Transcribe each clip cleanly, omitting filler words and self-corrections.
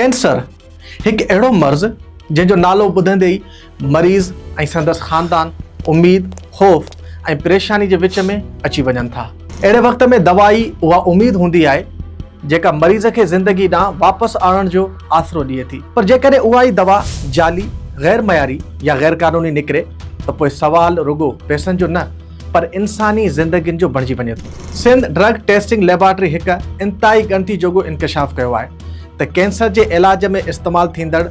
Cancer एक अहिड़ो मर्ज़ जंहिंजो नालो ॿुधंदे ई मरीज़ ऐं संदसि ख़ानदान उम्मीद ख़ौफ़ ऐं परेशानी जे विच में अची वञनि था। अहिड़े वक़्त में दवाई उहा उम्मीद हूंदी आहे जेका मरीज़ खे ज़िंदगी ॾांहुं वापसि आणण जो आसरो ॾिए थी, पर जेकॾहिं उहा ई दवा जाली गैर मयारी या गैर क़ानूनी निकिरे त पोइ सवाल रुगो पैसनि जो न पर इंसानी ज़िंदगियुनि जो बणिजी वञे थो। सिंध ड्रग टेस्टिंग लेबोरेटरी हिकु इंतिहाई ॻणती जोॻो इंकशाफ़ कयो आहे त कैंसर जे इलाज में इस्तेमालु थींदड़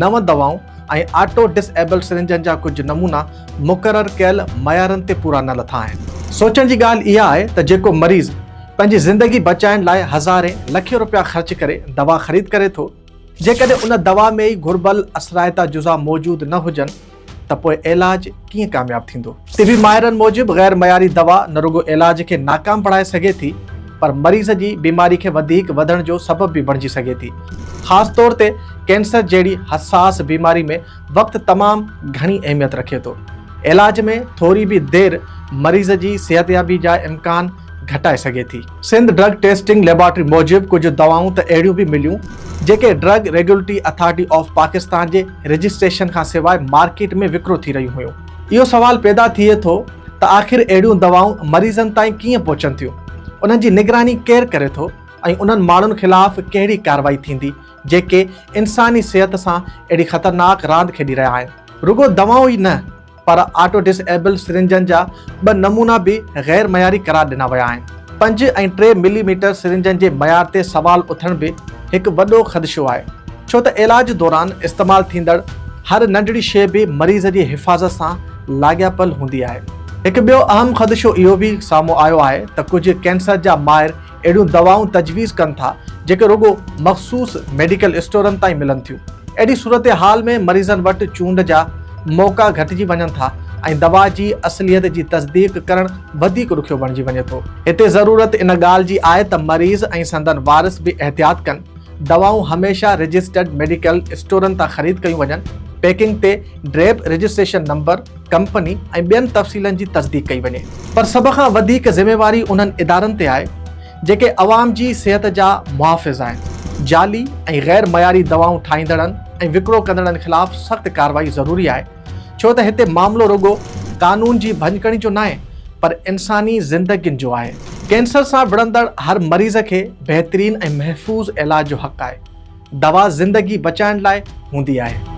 9 दवाऊं ऐं ऑटो डिसेबल सिरिंजनि जा कुझु नमूना मुक़ररु कयल मयारनि ते पूरा न लथा आहिनि। सोचण जी ॻाल्हि इहा आहे त जेको मरीज़ पंहिंजी ज़िंदगी बचाइण लाइ हज़ारे लखे रुपया ख़र्च करे दवा ख़रीद करे थो, जेकॾहिं उन दवा में ई घुर्बल असराइता जुज़ा मौजूदु न हुजनि त पोइ इलाज कीअं कामयाबु थींदो। तिबी माहिरनि मूजिबि गैर मयारी दवा न रुगो इलाज खे नाकाम बणाए सघे थी पर मरीज़ जी बीमारी खे वधीक वधण जो सबबु बि बणिजी सघे थी। ख़ासि तौर ते कैंसर जहिड़ी हसास बीमारी में वक़्तु तमामु घणी अहमियत रखे थो। इलाज में थोरी बि देरि मरीज़ जी सिहतयाबी जा इम्कान घटाए सघे थी। सिंध ड्रग टेस्टिंग लेबोरेटरी मूजिबि कुझु दवाऊं त अहिड़ियूं बि मिलियूं जेके drug regulatory authority of Pakistan J registration खां सवाइ मार्केट में विकिरो थी रहियूं हुयूं। इहो सवाल पैदा थिए थो त आख़िर अहिड़ियूं दवाऊं मरीज़नि ताईं कीअं पहुचनि थियूं, उन्हनि जी निगरानी केरु करे थो ऐं उन्हनि माण्हुनि ख़िलाफ़ कहिड़ी कार्रवाई थींदी जेके इंसानी सिहत सां अहिड़ी ख़तरनाक रांदि खेॾी रहिया आहिनि। रुगो दवाऊं ई न पर ऑटो डिसेबल सिरिंजनि जा 2 नमूना बि गैर मयारी करार ॾिना विया आहिनि। 5 ऐं 3 मिलीमीटर सिरिंजनि जे मयार ते सवाल उथण बि हिकु वॾो ख़दशो आहे, छो त इलाज दौरान इस्तेमालु थींदड़ हर नंढड़ी शइ बि मरीज़ जी हिफ़ाज़त सां लाॻापियल हूंदी आहे। हिकु ॿियो अहम ख़दशो इहो बि साम्हूं आयो आहे त कुझु कैंसर जा माहिर अहिड़ियूं दवाऊं तजवीज़ कनि था जेके रुगो मख़सूस मेडिकल स्टोरनि ताईं मिलनि थियूं। अहिड़ी सूरत हाल में मरीज़नि वटि चूंड जा मौक़ा घटिजी वञनि था ऐं दवा जी असलियत जी तस्दीक़ करणु वधीक ॾुखियो बणिजी वञे थो। हिते ज़रूरत इन ॻाल्हि जी आहे त मरीज़ ऐं संदनि वारिस बि एहतियात कनि। दवाऊं हमेशह रजिस्टर्ड मेडिकल स्टोरनि तां ख़रीद कयूं वञनि। पैकिंग ते ड्रेप रजिस्ट्रेशन नंबर कंपनी ऐं ॿियनि तफ़सीलनि जी तस्दीक़ कई वञे। पर सभ खां वधीक ज़िम्मेवारी उन्हनि इदारनि ते आहे जेके अवाम जी सिहत जा मुहाफ़िज़ आहिनि। जाली ऐं गैर मयारी दवाऊं ठाहींदड़नि ऐं विकिरो कंदड़नि ख़िलाफ़ सख़्तु कार्रवाई ज़रूरी आहे, छो त हिते मामिलो रुगो कानून जी भञकणी जो न आहे पर इंसानी ज़िंदगियुनि जो आहे। कैंसर सां विढ़ंदड़ हर मरीज़ खे बहितरीन ऐं महफ़ूज़ इलाज जो हक़ आहे। दवा ज़िंदगी बचाइण लाइ हूंदी आहे।